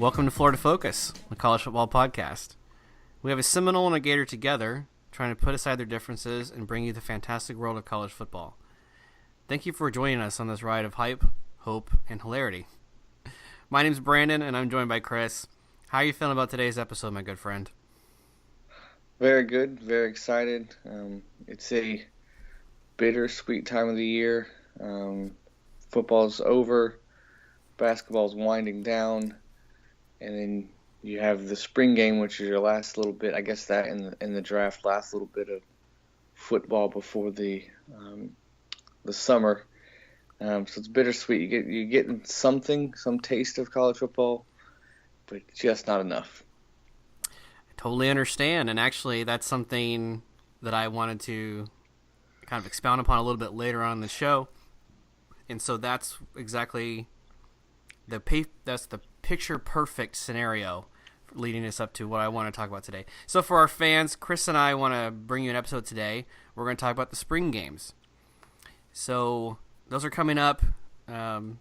Welcome to Florida Focus, the college football podcast. We have a Seminole and a Gator together, trying to put aside their differences and bring you the fantastic world of college football. Thank you for joining us on this ride of hype, hope, and hilarity. My name's Brandon, and I'm joined by Chris. How are you feeling about today's episode, my good friend? Very good, very excited. It's a bittersweet time of the year. Football's over, basketball's winding down, and then you have the spring game, which is your last little bit. I guess that in the draft, last little bit of football before the summer. So it's bittersweet. You're getting some taste of college football, but just not enough. I totally understand, and actually that's something that I wanted to kind of expound upon a little bit later on in the show. And so that's exactly the picture perfect scenario leading us up to what I want to talk about today. So for our fans, Chris and I want to bring you an episode today. We're going to talk about the spring games. So those are coming up from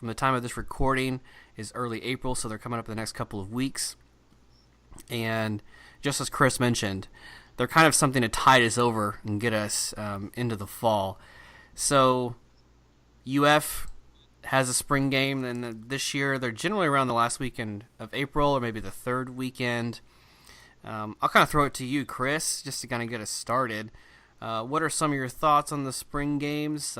the time of this recording is early April, so they're coming up in the next couple of weeks. And just as Chris mentioned, they're kind of something to tide us over and get us into the fall. So UF has a spring game, and this year they're generally around the last weekend of April or maybe the third weekend. I'll kind of throw it to you, Chris, just to kind of get us started. What are some of your thoughts on the spring games?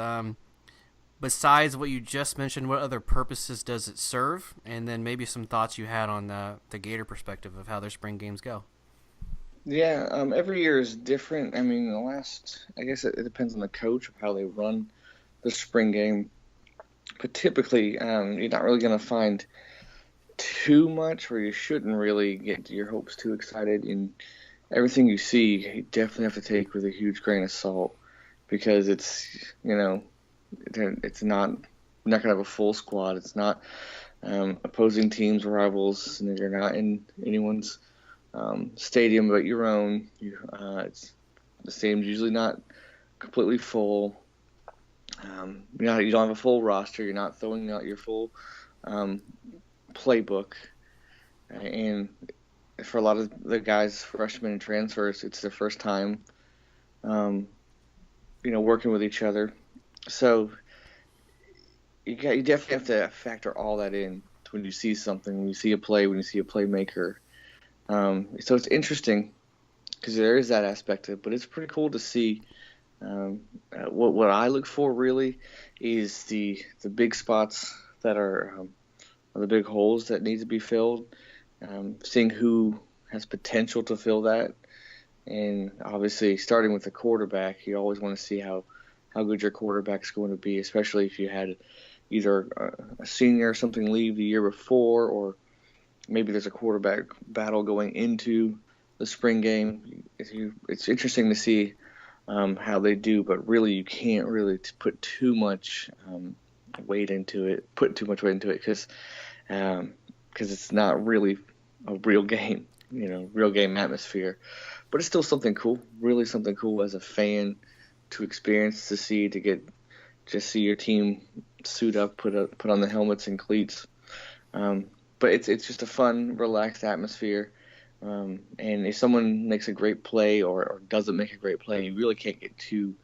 Besides what you just mentioned, what other purposes does it serve? And then maybe some thoughts you had on the Gator perspective of how their spring games go. Yeah, every year is different. I mean, I guess it depends on the coach of how they run the spring game. But typically, you're not really going to find too much, or you shouldn't really get your hopes too excited. And everything you see, you definitely have to take with a huge grain of salt, because it's not going to have a full squad. It's not opposing teams or rivals, and you're not in anyone's stadium but your own. The stadium's usually not completely full. You don't have a full roster. You're not throwing out your full playbook. And for a lot of the guys, freshmen and transfers, it's their first time, working with each other. So you definitely have to factor all that in when you see something, when you see a play, when you see a playmaker. So it's interesting because there is that aspect of it, but it's pretty cool to see. What I look for really is the big spots that are the big holes that need to be filled, seeing who has potential to fill that, and obviously starting with the quarterback, you always want to see how good your quarterback's going to be, especially if you had either a senior or something leave the year before, or maybe there's a quarterback battle going into the spring game. It's interesting to see how they do, but really you can't really put too much weight into it. Because it's not really a real game, real game atmosphere. But it's still something cool, really something cool as a fan to experience, to see, just see your team suit up, put on the helmets and cleats. But it's just a fun, relaxed atmosphere. And if someone makes a great play or doesn't make a great play, you really can't get too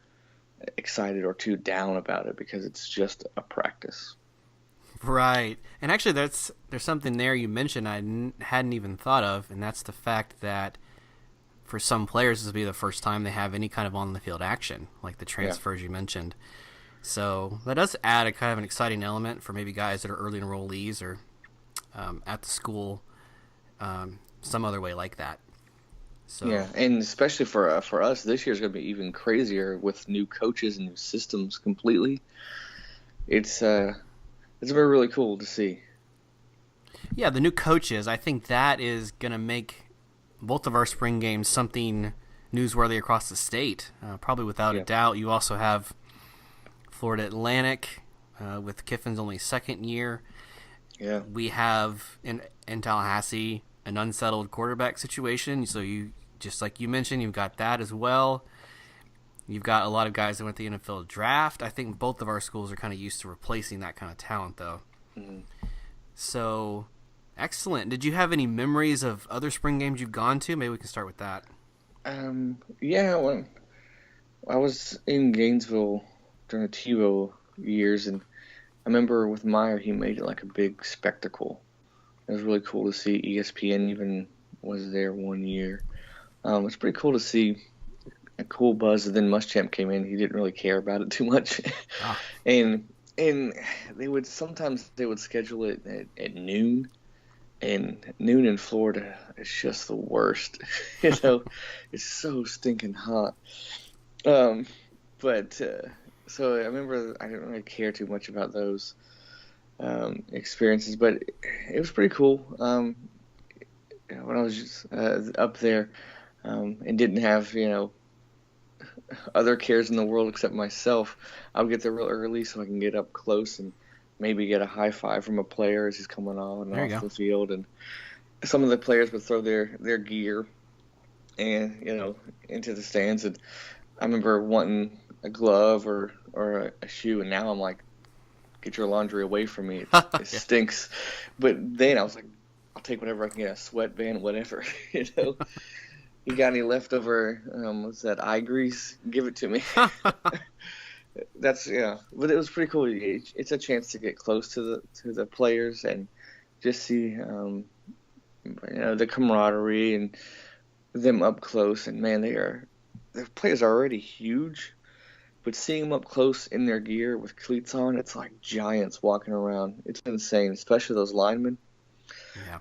excited or too down about it, because it's just a practice. Right. And actually there's something there you mentioned I hadn't even thought of, and that's the fact that for some players this will be the first time they have any kind of on-the-field action, like the transfers you mentioned. So that does add a kind of an exciting element for maybe guys that are early enrollees or at the school some other way like that. So yeah, and especially for us, this year's going to be even crazier with new coaches and new systems completely. It's going to be really cool to see. Yeah, the new coaches, I think that is going to make both of our spring games something newsworthy across the state, probably without a doubt. You also have Florida Atlantic with Kiffin's only second year. Yeah, we have in Tallahassee an unsettled quarterback situation. So you, just like you mentioned, you've got that as well. You've got a lot of guys that went to the NFL draft. I think both of our schools are kind of used to replacing that kind of talent, though. Mm-hmm. So Excellent. Did you have any memories of other spring games you've gone to? Maybe we can start with that. Yeah, when I was in Gainesville during the TiVo years, and I remember with Meyer, he made it like a big spectacle. It was really cool to see. ESPN even was there one year. It's pretty cool to see a cool buzz. And then Muschamp came in. He didn't really care about it too much, Ah, and and they would schedule it at noon, and noon in Florida is just the worst. You know, it's so stinking hot. Um, but so I remember I didn't really care too much about those experiences, but it was pretty cool. When I was just, up there and didn't have other cares in the world except myself, I would get there real early so I can get up close and maybe get a high five from a player as he's coming on and there you off go. the field. And some of the players would throw their gear and into the stands. And I remember wanting a glove or a shoe, and now I'm like, get your laundry away from me. It Yeah. stinks. But then I was like, I'll take whatever I can get, a sweatband, whatever. You know, you got any leftover, what's that, eye grease? Give it to me. That's, yeah. But it was pretty cool. It's a chance to get close to the players and just see, the camaraderie and them up close. And man, the players are already huge. But seeing them up close in their gear with cleats on, it's like giants walking around. It's insane, especially those linemen.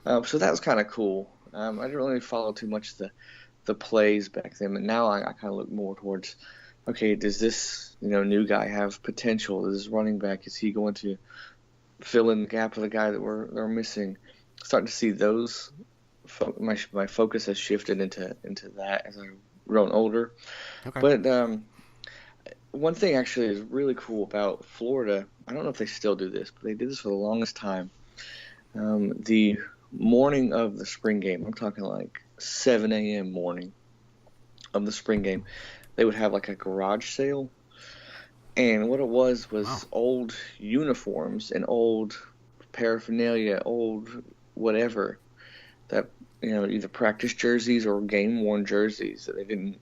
Yeah. So that was kind of cool. I didn't really follow too much the plays back then, but now I kind of look more towards, okay, does this new guy have potential? Is this running back, is he going to fill in the gap of the guy that we're missing? Starting to see those. My focus has shifted into that as I've grown older. Okay. But one thing actually is really cool about Florida. I don't know if they still do this, but they did this for the longest time. The morning of the spring game, I'm talking like 7 a.m. morning of the spring game, they would have like a garage sale. And what it was Wow. old uniforms and old paraphernalia, old whatever, that, either practice jerseys or game worn jerseys that they didn't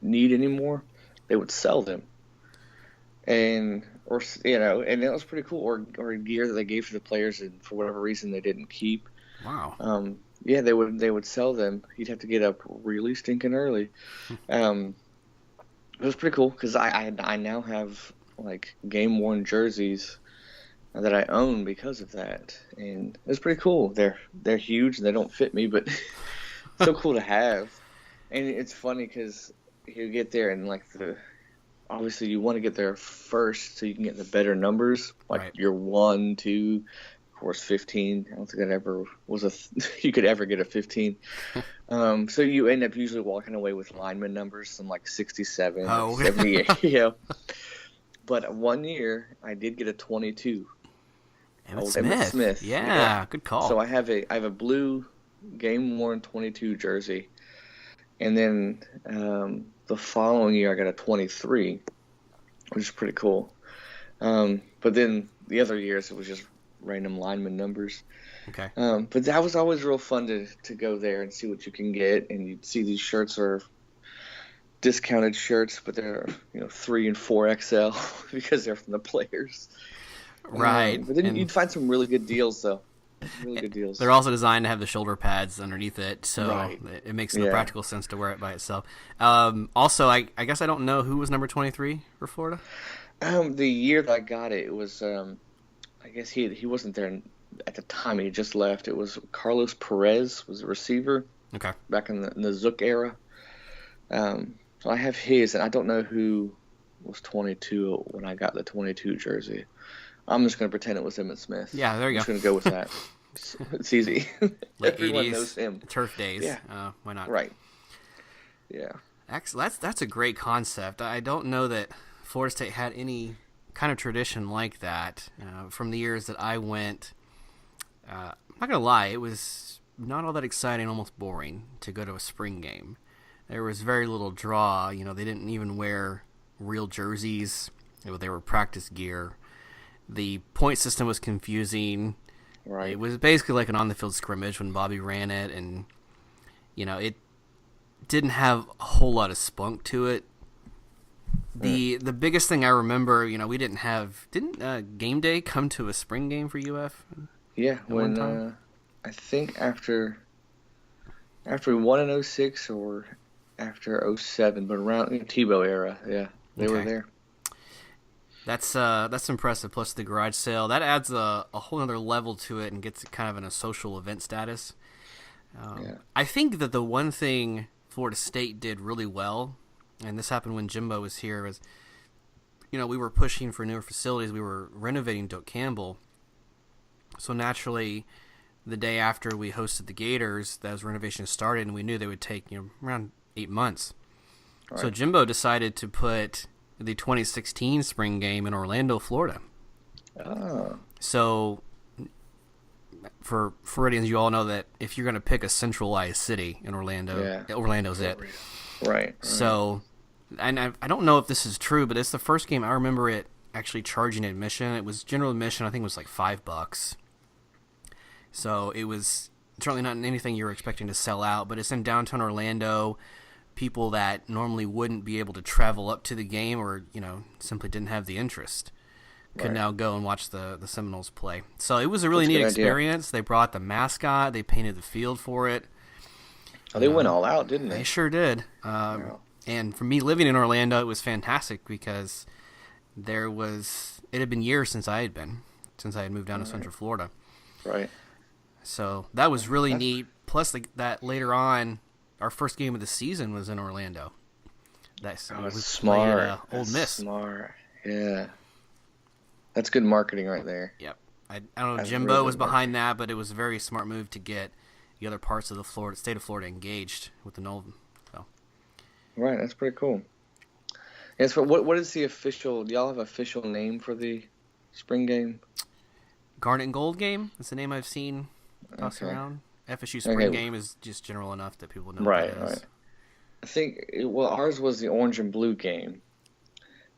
need anymore. They would sell them. And that was pretty cool. Or gear that they gave to the players, and for whatever reason they didn't keep. Wow. Yeah, they would sell them. You'd have to get up really stinking early. Um, it was pretty cool because I now have like game worn jerseys that I own because of that, and it's pretty cool. They're huge and they don't fit me, but so cool to have. And it's funny because you get there and like obviously you want to get there first so you can get the better numbers, like Right. your 1, 2, of course 15. I don't think that ever was you could ever get a 15. So you end up usually walking away with lineman numbers, some like 67 or Oh. 78. But one year I did get a 22. Emmett Emmett Smith. Smith. Yeah. Good call. So I have a blue game worn 22 jersey, and then the following year I got a 23, which is pretty cool. But then the other years it was just random lineman numbers. Okay. But that was always real fun to go there and see what you can get, and you'd see these shirts are discounted shirts, but they're 3 and 4XL because they're from the players. Right. But then And you'd find some really good deals though. Really good deals. they're also designed to have the shoulder pads underneath it, so Right. it makes no Yeah. practical sense to wear it by itself. Also, I guess I don't know who was number 23 for Florida. The year that I got it, it was I guess he wasn't there at the time. He had just left. It was Carlos Perez was a receiver Okay. back in the Zook era. So I have his, and I don't know who was 22 when I got the 22 jersey. I'm just going to pretend it was Emmett Smith. Yeah, there you I'm just go. going to go with that. It's easy. Late Everyone 80s knows him. turf days. Yeah. Why not? Right. Yeah. That's a great concept. I don't know that Florida State had any kind of tradition like that from the years that I went. I'm not gonna lie, it was not all that exciting, almost boring to go to a spring game. There was very little draw. They didn't even wear real jerseys. They were practice gear. The point system was confusing. Right. It was basically like an on-the-field scrimmage when Bobby ran it, and it didn't have a whole lot of spunk to it. The biggest thing I remember, we didn't game day come to a spring game for UF Yeah, at one when time? I think after we won in '06 or after '07, but around the Tebow era, yeah, they were Okay. there. That's impressive. Plus the garage sale that adds a whole other level to it and gets it kind of in a social event status. Yeah. I think that the one thing Florida State did really well, and this happened when Jimbo was here, was we were pushing for newer facilities. We were renovating Doak Campbell, so naturally, the day after we hosted the Gators, those renovations started, and we knew they would take around 8 months. So Right. Jimbo decided to put the 2016 spring game in Orlando, Florida. Oh, So for Floridians, you all know that if you're going to pick a centralized city in Orlando, yeah. Orlando's it. Right. So, and I don't know if this is true, but it's the first game I remember it actually charging admission. It was general admission. I think it was like $5. So it was certainly not anything you were expecting to sell out, but it's in downtown Orlando. People that normally wouldn't be able to travel up to the game or simply didn't have the interest could Right. now go and watch the Seminoles play. So it was a really That's a neat good idea. experience. They brought the mascot. They painted the field for it. Oh, they went all out, didn't They they? sure did. Wow. And for me living in Orlando, it was fantastic because it had been years since I had moved down to Central Florida. Right. So that was really That's neat. Plus, that later on, our first game of the season was in Orlando. that's We played smart. Old That's Miss. smart. Yeah. That's good marketing right there. Yep. I don't know. That's Jimbo really was good behind marketing. that, but it was a very smart move to get the other parts of the state of Florida engaged with the Nolan. So Right. That's pretty cool. Yes. But what is the official? Do y'all have official name for the spring game? Garnet and Gold game. That's the name I've seen tossed Okay. around. FSU spring Okay. game is just general enough that people know Right. what that is. Right. I think ours was the orange and blue game,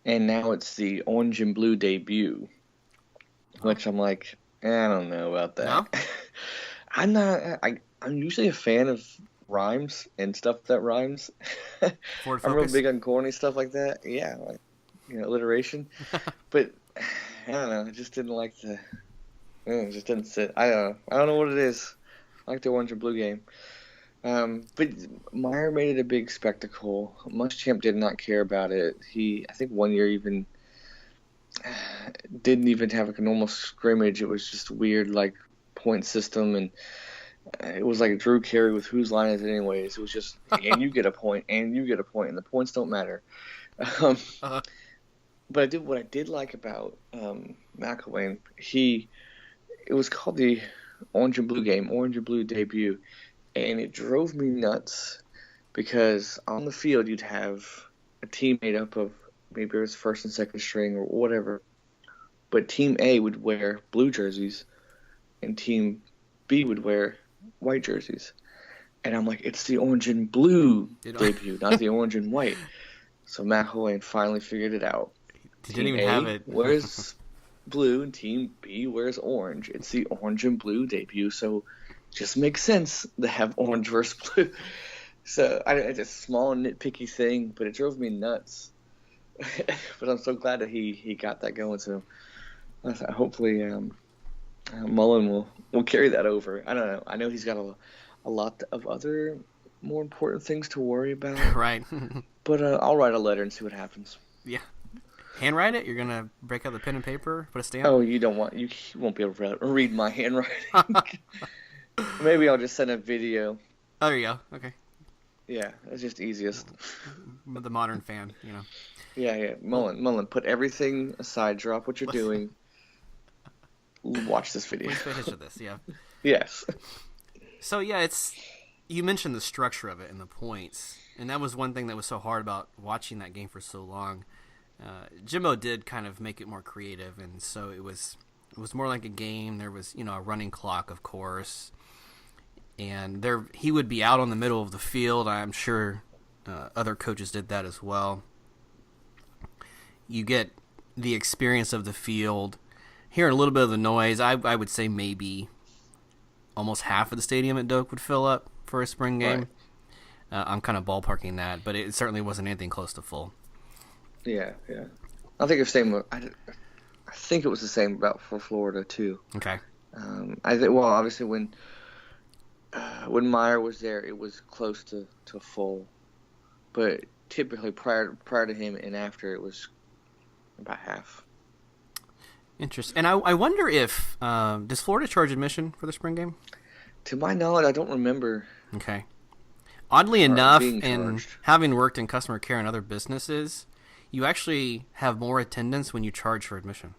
and now it's the orange and blue debut, which I'm like, I don't know about No? that. I'm not. I'm usually a fan of rhymes and stuff that rhymes. Forward I'm real focus. big on corny stuff like that. Yeah, like alliteration. But I don't know. I just didn't like it just didn't sit. I don't know. I don't know what it is. I like the orange and blue game. But Meyer made it a big spectacle. Muschamp did not care about it. I think one year even didn't even have like a normal scrimmage. It was just weird, like point system, and it was like Drew Carey with whose line is it anyways. It was just, and you get a point, and you get a point, and the points don't matter. Um, Uh, but what I did like about McElwain, it was called the Orange and Blue game, Orange and Blue debut, and it drove me nuts because on the field you'd have a team made up of maybe it was first and second string or whatever, but Team A would wear blue jerseys and Team B would wear white jerseys. And I'm like, it's the orange and blue debut, not the orange and white. So Matt Hoyne finally figured it out. he didn't Team even A have it. wears blue and Team B wears orange. It's the orange and blue debut, so it just makes sense to have orange versus blue. So it's a small nitpicky thing, but it drove me nuts. But I'm so glad that he got that going. So hopefully Mullen will carry that over. I don't know. I know he's got a lot of other more important things to worry about. Right. But I'll write a letter and see what happens. Yeah. Handwrite it? You're going to break out the pen and paper, put a stamp? Oh, you won't be able to read my handwriting. Maybe I'll just send a video. Oh, there you go. Okay. Yeah, it's just easiest. The modern fan, Yeah. Mullen, put everything aside. Drop what you're doing. Watch this video. Please pay attention to this, yeah. Yes. So, yeah, you mentioned the structure of it and the points, and that was one thing that was so hard about watching that game for so long. Jimbo did kind of make it more creative, and so it was more like a game. There was, a running clock, of course, and he would be out on the middle of the field. I'm sure other coaches did that as well. You get the experience of the field, hearing a little bit of the noise. I would say maybe almost half of the stadium at Doak would fill up for a spring game. Right. I'm kind of ballparking that, but it certainly wasn't anything close to full. Yeah, yeah. I think it's the same. I think it was the same about for Florida too. Okay. I think. Well, obviously when Meyer was there, it was close to full, but typically prior to him and after, it was about half. Interesting. And I wonder if does Florida charge admission for the spring game? To my knowledge, I don't remember. Okay. Oddly enough, being and charged. having worked in customer care and other businesses, you actually have more attendance when you charge for admission.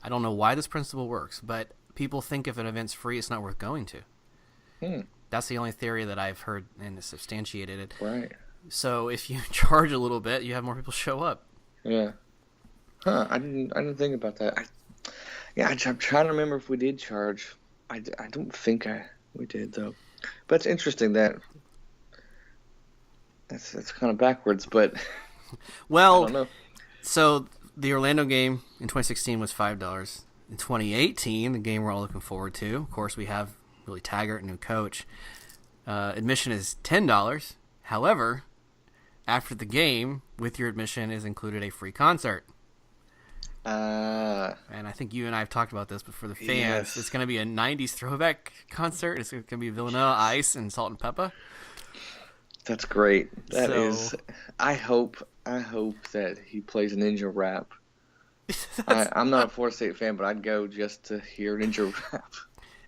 I don't know why this principle works, but people think if an event's free, it's not worth going to. That's the only theory that I've heard and is substantiated. Right. So if you charge a little bit, you have more people show up. Yeah. Huh. I didn't think about that. I'm trying to remember if we did charge. I don't think we did though. But it's interesting that that's kind of backwards. But Well, I don't know. so the Orlando game in 2016 was $5. In 2018, the game we're all looking forward to, of course, we have Willie Taggart, new coach. Admission is $10. However, after the game, with your admission is included a free concert. And I think you and I have talked about this, but for the fans, Yes. it's going to be a 90s throwback concert. It's going to be Villanova Ice and Salt and Pepper. That's great. That So- is. I hope that he plays a Ninja Rap. I'm not a Florida State fan, but I'd go just to hear Ninja Rap.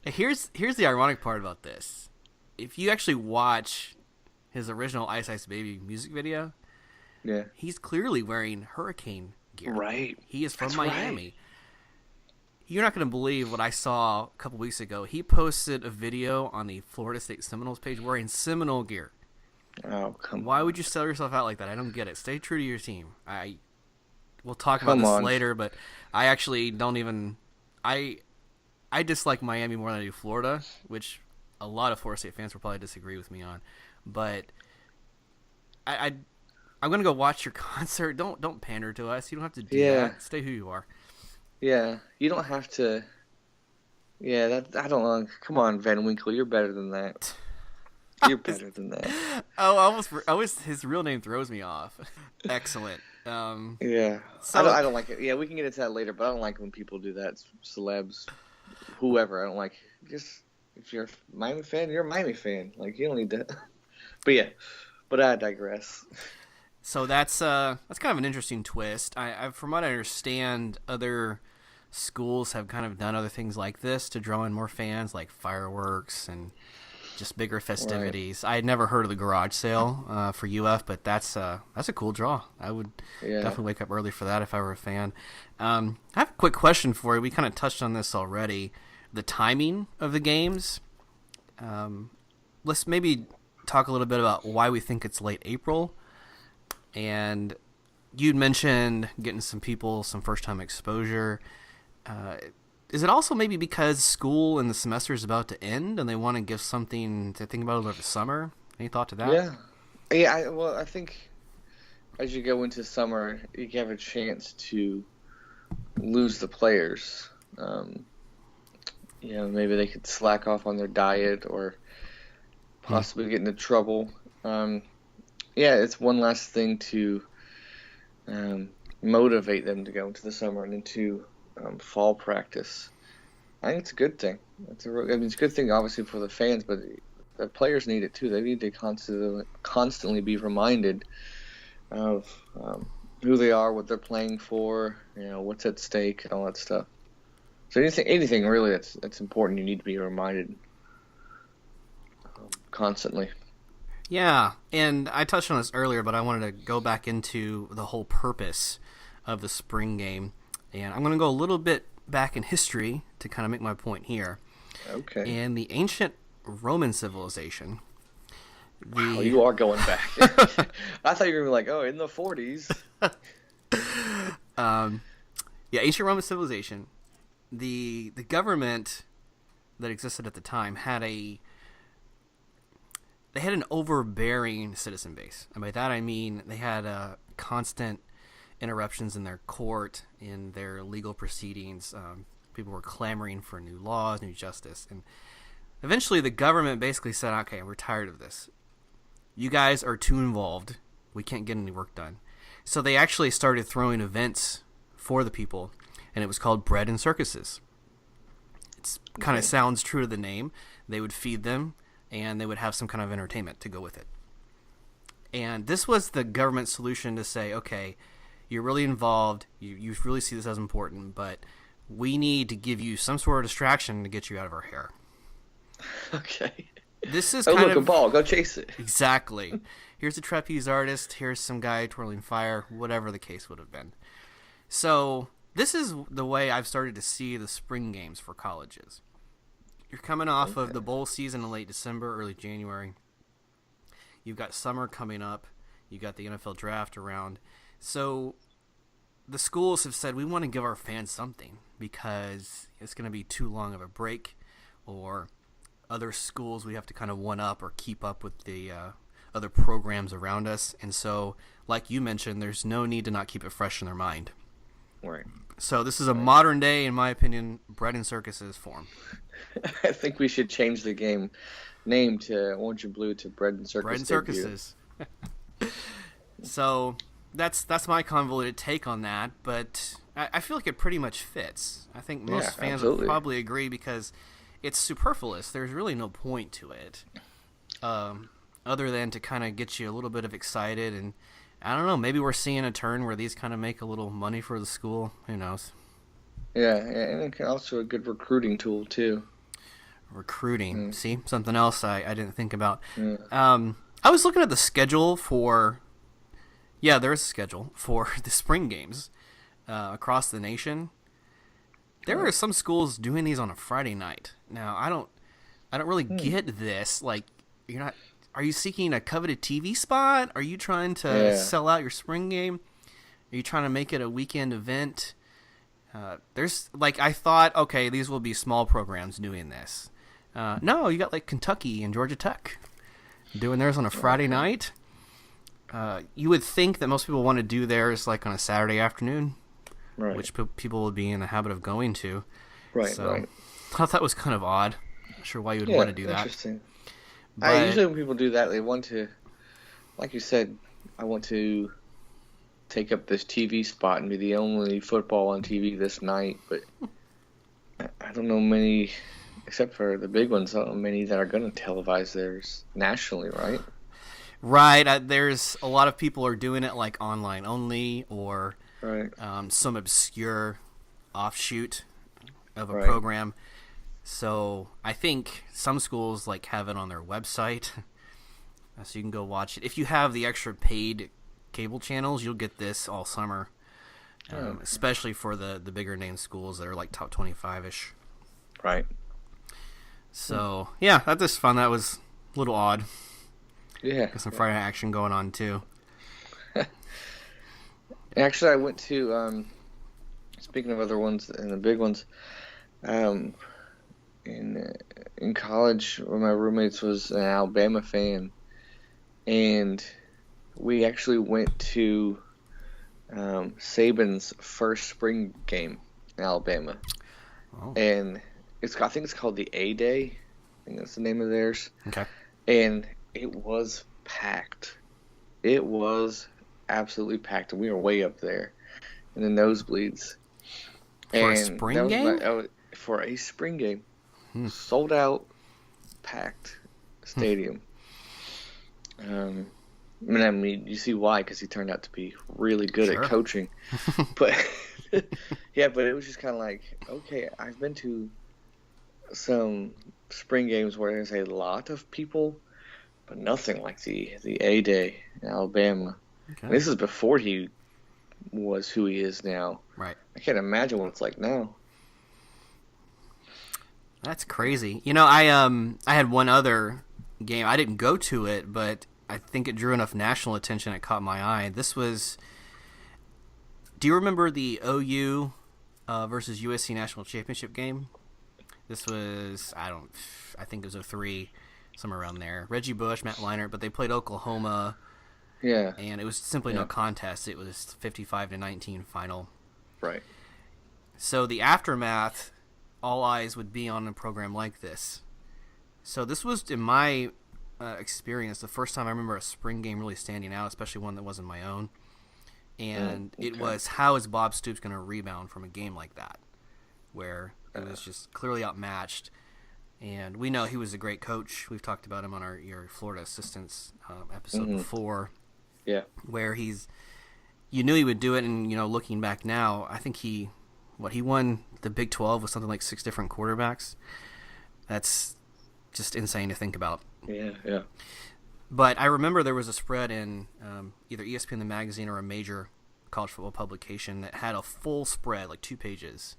Here's the ironic part about this. If you actually watch his original Ice Ice Baby music video, Yeah. he's clearly wearing hurricane gear. Right. He is from That's Miami. right. You're not going to believe what I saw a couple weeks ago. He posted a video on the Florida State Seminoles page wearing Seminole gear. Oh, come on. Why would you sell yourself out like that? I don't get it. Stay true to your team. We'll talk about Come this on. later, but I actually don't even I dislike Miami more than I do Florida, which a lot of Florida State fans will probably disagree with me on. But I'm gonna go watch your concert. Don't pander to us. You don't have to do Yeah. that. Stay who you are. Yeah, you don't have to. Yeah, I don't know. Come on, Van Winkle, you're better than that. You're better than that. Oh, I always his real name throws me off. Excellent. Yeah, So- I don't like it. Yeah, we can get into that later, but I don't like when people do that. Celebs, whoever. I don't like. Just if you're a Miami fan, you're a Miami fan. Like you don't need that. But yeah, but I digress. So that's kind of an interesting twist. From what I understand, other schools have kind of done other things like this to draw in more fans, like fireworks and just bigger festivities. I had never heard of the garage sale for UF, but that's a cool draw. I would Yeah. definitely wake up early for that if I were a fan. I have a quick question for you. We kind of touched on this already. The timing of the games. Let's maybe talk a little bit about why we think it's late April. And you'd mentioned getting some people some first-time exposure. Is it also maybe because school and the semester is about to end and they want to give something to think about over the summer? Any thought to that? Yeah. Well, I think as you go into summer, you have a chance to lose the players. Maybe they could slack off on their diet or possibly get into trouble. It's one last thing to motivate them to go into the summer and into fall practice. I think it's a good thing. It's a good thing, obviously, for the fans, but the players need it too. They need to constantly be reminded of who they are, what they're playing for, what's at stake, and all that stuff. So anything really that's important, you need to be reminded constantly. Yeah, and I touched on this earlier, but I wanted to go back into the whole purpose of the spring game. And I'm going to go a little bit back in history to kind of make my point here. Okay. In the ancient Roman civilization, Wow, you are going back. I thought you were going to be like, oh, in the 40s. ancient Roman civilization, the government that existed at the time had an overbearing citizen base. And by that I mean they had constant interruptions in their court, in their legal proceedings. People were clamoring for new laws, new justice. And eventually the government basically said, okay, we're tired of this. You guys are too involved. We can't get any work done. So they actually started throwing events for the people, and it was called Bread and Circuses. It kind of sounds true to the name. They would feed them, and they would have some kind of entertainment to go with it. And this was the government solution to say, okay, you're really involved, you really see this as important, but we need to give you some sort of distraction to get you out of our hair. Okay. This is Oh, kind look, of a ball. Go chase it. exactly. Here's a trapeze artist. Here's some guy twirling fire. Whatever the case would have been. So this is the way I've started to see the spring games for colleges. You're coming off of the bowl season in late December, early January. You've got summer coming up. You got the NFL draft around. So the schools have said we want to give our fans something because it's going to be too long of a break, or other schools we have to kind of one up or keep up with the other programs around us. And so, like you mentioned, there's no need to not keep it fresh in their mind. Right. So this is a modern day, in my opinion, Bread and Circuses form. I think we should change the game name to Orange and Blue to Bread and Circus. Bread and Circuses. So that's my convoluted take on that, but I feel like it pretty much fits. I think most fans absolutely. would probably agree because it's superfluous. There's really no point to it, other than to kind of get you a little bit of excited. And I don't know, maybe we're seeing a turn where these kind of make a little money for the school. Who knows? Yeah, and it's also a good recruiting tool too. Recruiting. See, something else I didn't think about. Yeah. I was looking at the schedule for. Yeah, there is a schedule for the spring games across the nation. There are some schools doing these on a Friday night. Now, I don't really get this. Like, you're not. Are you seeking a coveted TV spot? Are you trying to sell out your spring game? Are you trying to make it a weekend event? There's like, I thought, okay, these will be small programs doing this. No, you got like Kentucky and Georgia Tech doing theirs on a Friday night. You would think that most people want to do theirs like on a Saturday afternoon, Right. which people would be in the habit of going to. Right, So right. I thought that was kind of odd. Not sure why you would want to do that. Interesting. But, Usually when people do that, they want to, like you said, I want to take up this TV spot and be the only football on TV this night. But I don't know many, except for the big ones, I don't know many that are going to televise theirs nationally, right? right, there's a lot of people are doing it like online only, or Right. some obscure offshoot of a Right. program. So I think some schools like have it on their website, so you can go watch it. If you have the extra paid cable channels, you'll get this all summer, especially for the bigger name schools that are like top 25-ish. Right. So yeah, I just found that was a little odd. Yeah. Got some Friday night action going on too. Actually, I went to, speaking of other ones and the big ones, in college, one of my roommates was an Alabama fan, and we actually went to Saban's first spring game in Alabama, and I think it's called the A-Day. I think that's the name of theirs. Okay. And it was packed. It was absolutely packed, and we were way up there in the nosebleeds. For a And spring that was game? for a spring game. Sold out, packed stadium. I mean, you see why, because he turned out to be really good Sure. at coaching. But yeah, but it was just kind of like, okay, I've been to some spring games where there's a lot of people, but nothing like the A-Day in Alabama. Okay. And this is before he was who he is now. Right. I can't imagine what it's like now. That's crazy. You know, I had one other game. I didn't go to it, but I think it drew enough national attention it caught my eye. This was. Do you remember the OU versus USC national championship game? This was I think it was 03, somewhere around there. Reggie Bush, Matt Leinart, but they played Oklahoma. Yeah. And it was simply no contest. It was 55-19 final. Right. So the aftermath, all eyes would be on a program like this. So this was, in my experience, the first time I remember a spring game really standing out, especially one that wasn't my own. And it Okay. was, how is Bob Stoops going to rebound from a game like that, where it was just clearly outmatched. And we know he was a great coach. We've talked about him on your Florida assistants episode Hmm. before, Yeah. where you knew he would do it. And looking back now, I think he won the Big 12 with something like 6 different quarterbacks. That's just insane to think about. Yeah. Yeah. But I remember there was a spread in either ESPN the magazine or a major college football publication that had a full spread, like 2 pages,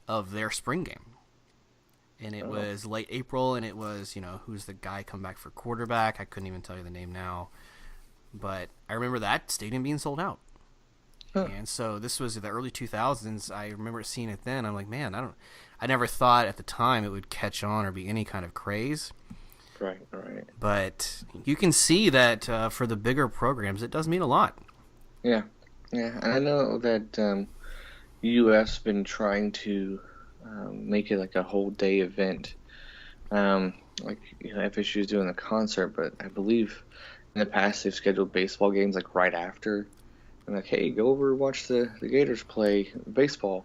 of their spring game. And it was late April, and it was, who's the guy come back for quarterback. I couldn't even tell you the name now. But I remember that stadium being sold out. Huh. And so this was the early 2000s. I remember seeing it then. I'm like, man, I never thought at the time it would catch on or be any kind of craze. Right. Right. But you can see that for the bigger programs, it does mean a lot. Yeah. Yeah. And I know that UF's been trying to make it like a whole day event. Like FSU is doing a concert, but I believe in the past they've scheduled baseball games like right after. And like, hey, go over and watch the Gators play baseball,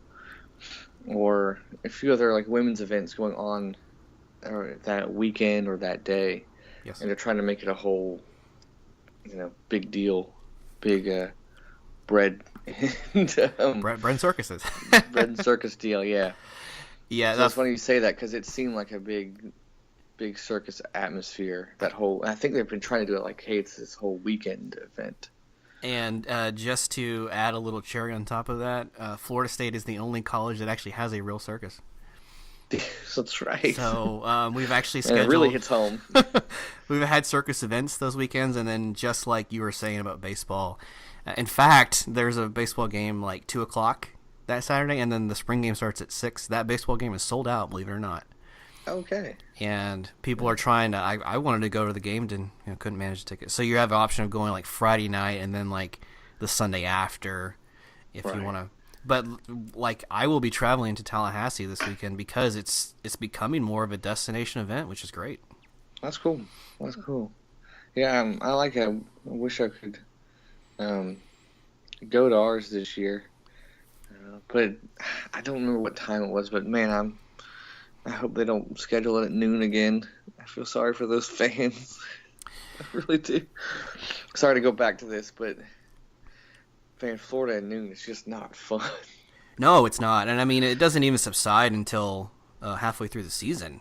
or a few other like women's events going on or that weekend or that day, Yes. and they're trying to make it a whole, big deal, big bread and Brent Circuses. bread and circus deal. Yeah, Yeah, so it's funny you say that because it seemed like a big circus atmosphere. That whole, I think they've been trying to do it like, hey, it's this whole weekend event. and just to add a little cherry on top of that, Florida State is the only college that actually has a real circus. That's right. So we've actually And it scheduled. really hits home. We've had circus events those weekends, and then just like you were saying about baseball, in fact, there's a baseball game like 2 o'clock that Saturday, and then the spring game starts at 6. That baseball game is sold out, believe it or not. Okay. And people are trying to. I wanted to go to the game, and couldn't manage a ticket. So you have the option of going like Friday night and then like the Sunday after, if you Right. want to. But like I will be traveling to Tallahassee this weekend because it's becoming more of a destination event, which is great. That's cool. That's cool. Yeah, I like it. I wish I could go to ours this year, but I don't remember what time it was. But man, I hope they don't schedule it at noon again. I feel sorry for those fans. I really do. Sorry to go back to this, but man, Florida at noon is just not fun. No, it's not, and I mean it doesn't even subside until halfway through the season.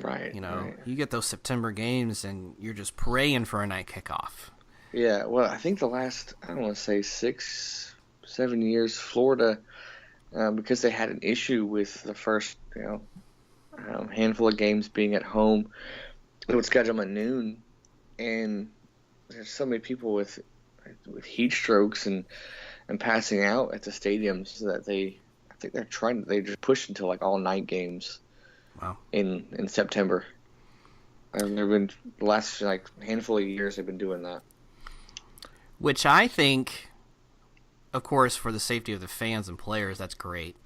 Right. Right. You get those September games, and you're just praying for a night kickoff. Yeah, well, I think the last, I don't want to say 6, 7 years, Florida, because they had an issue with the first, handful of games being at home, they would schedule them at noon, and there's so many people with heat strokes and passing out at the stadiums that I think they just pushed until like all night games. Wow. In September. And there've been the last like handful of years they've been doing that. Which I think, of course, for the safety of the fans and players, that's great.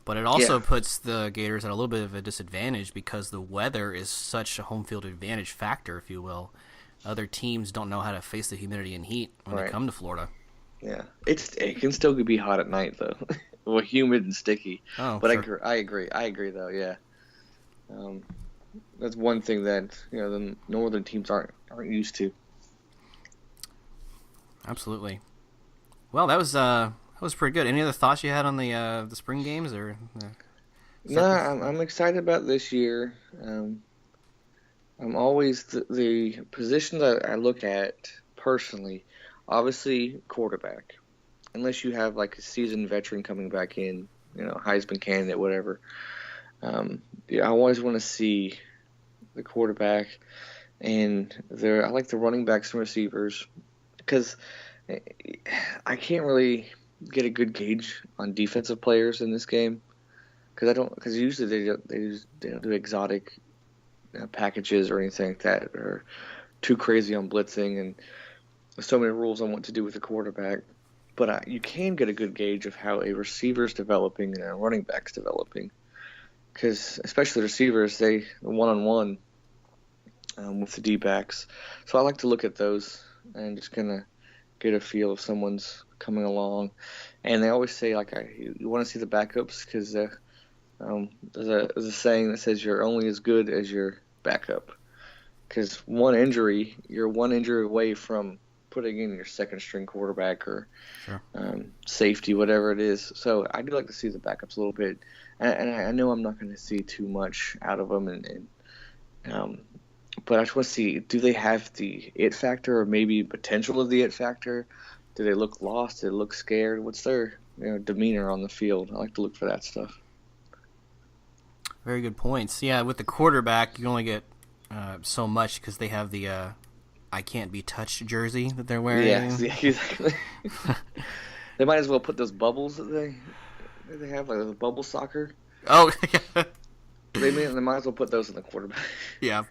But it also puts the Gators at a little bit of a disadvantage because the weather is such a home field advantage factor, if you will. Other teams don't know how to face the humidity and heat when they come to Florida. Yeah, it can still be hot at night though, well, humid and sticky. Oh, but sure. I agree though. Yeah, that's one thing that the northern teams aren't used to. Absolutely. Well, that was pretty good. Any other thoughts you had on the spring games or? No, I'm excited about this year. I'm always the position that I look at personally. Obviously, quarterback. Unless you have like a seasoned veteran coming back in, Heisman candidate, whatever. I always want to see the quarterback, and I like the running backs and receivers because I can't really get a good gauge on defensive players in this game because usually they don't do exotic packages or anything like that, or too crazy on blitzing, and there's so many rules on what to do with a quarterback. But you can get a good gauge of how a receiver's developing and a running back's developing, because especially the receivers, they one-on-one, with the D-backs. So I like to look at those and just kind of get a feel if someone's coming along. And they always say, like, you want to see the backups because there's a saying that says you're only as good as your backup. Because you're one injury away from putting in your second string quarterback or Sure. Safety, whatever it is. So I do like to see the backups a little bit. And I know I'm not going to see too much out of them. But I just want to see, do they have the it factor or maybe potential of the it factor? Do they look lost? Do they look scared? What's their demeanor on the field? I like to look for that stuff. Very good points. Yeah, with the quarterback, you only get so much because they have the I can't be touched jersey that they're wearing. Yeah, exactly. They might as well put those bubbles that they have, like the bubble soccer. Oh, They might as well put those in the quarterback. yeah.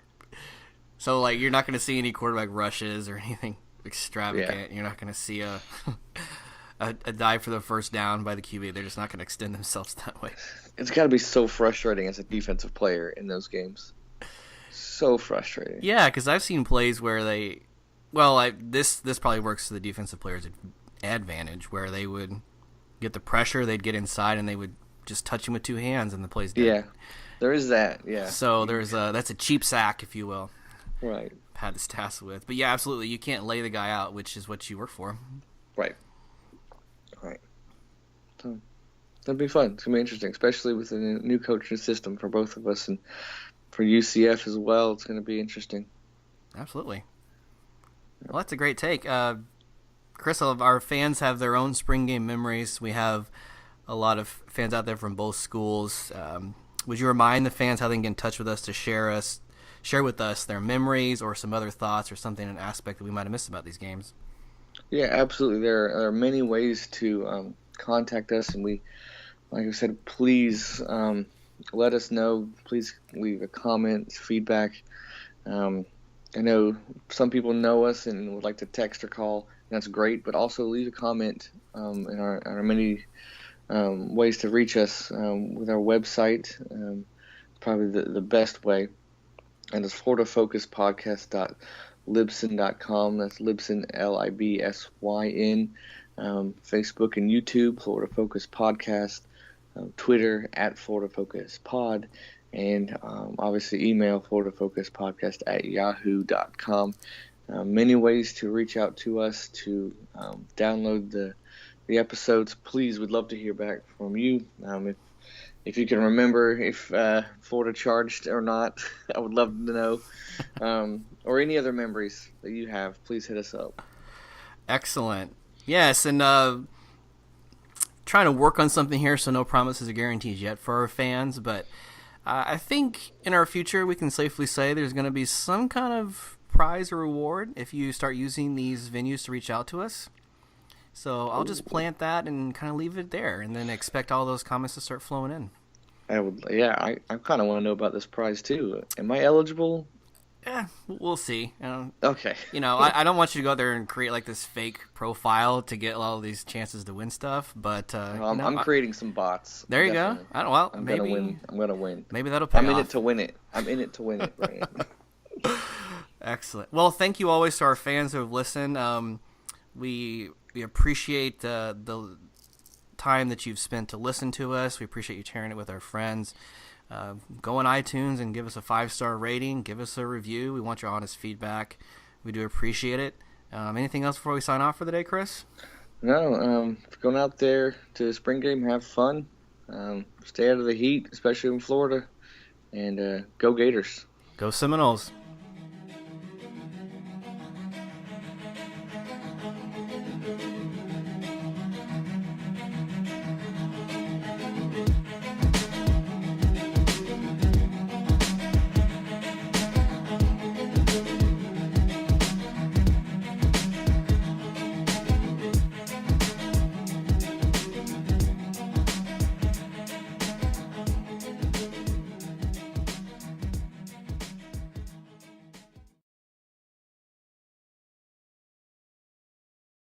So, like, you're not going to see any quarterback rushes or anything extravagant. Yeah. You're not going to see a dive for the first down by the QB. They're just not going to extend themselves that way. It's got to be so frustrating as a defensive player in those games. So frustrating. Yeah, because I've seen plays where this probably works to the defensive player's advantage, where they would get the pressure, they'd get inside, and they would just touch him with two hands, and the play's dead. Yeah, there is that. Yeah. So that's a cheap sack, if you will. Right. Had this task with, but yeah, absolutely, you can't lay the guy out, which is what you work for. Right. So that'd be fun. It's gonna be interesting, especially with the new coaching system for both of us and for UCF as well. It's gonna be interesting. Absolutely. Well, that's a great take. Chris, our fans have their own spring game memories. We have a lot of fans out there from both schools. Would you remind the fans how they can get in touch with us to share with us their memories or some other thoughts or something, an aspect that we might have missed about these games? Yeah, absolutely. There are many ways to contact us, and like I said, please let us know. Please leave a comment, feedback. I know some people know us and would like to text or call, and that's great, but also leave a comment in our many ways to reach us with our website. Probably the best way. And it's FloridaFocusPodcast.libsyn.com. That's Libsyn, Libsyn. Facebook and YouTube, Florida Focus Podcast. Twitter, @FloridaFocusPod. And obviously email, FloridaFocusPodcast@yahoo.com. Many ways to reach out to us, to download the episodes. Please, we'd love to hear back from you. If you can remember if Florida charged or not, I would love to know. Or any other memories that you have, please hit us up. Excellent. Yes, and trying to work on something here, so no promises or guarantees yet for our fans, but I think in our future we can safely say there's going to be some kind of prize or reward if you start using these venues to reach out to us. So I'll just plant that and kind of leave it there, and then expect all those comments to start flowing in. I kind of want to know about this prize too. Am I eligible? Yeah, we'll see. Okay. I don't want you to go out there and create like this fake profile to get all these chances to win stuff, but I'm creating some bots. There you definitely. go. I'm gonna win. I'm gonna win. Maybe that'll pay off. I'm in it to win it. Right? Excellent. Well, thank you always to our fans who have listened. We appreciate the time that you've spent to listen to us. We appreciate you sharing it with our friends. Go on iTunes and give us a 5-star rating. Give us a review. We want your honest feedback. We do appreciate it. Anything else before we sign off for the day, Chris? No. Going out there to the spring game, have fun. Stay out of the heat, especially in Florida. And go Gators. Go Seminoles.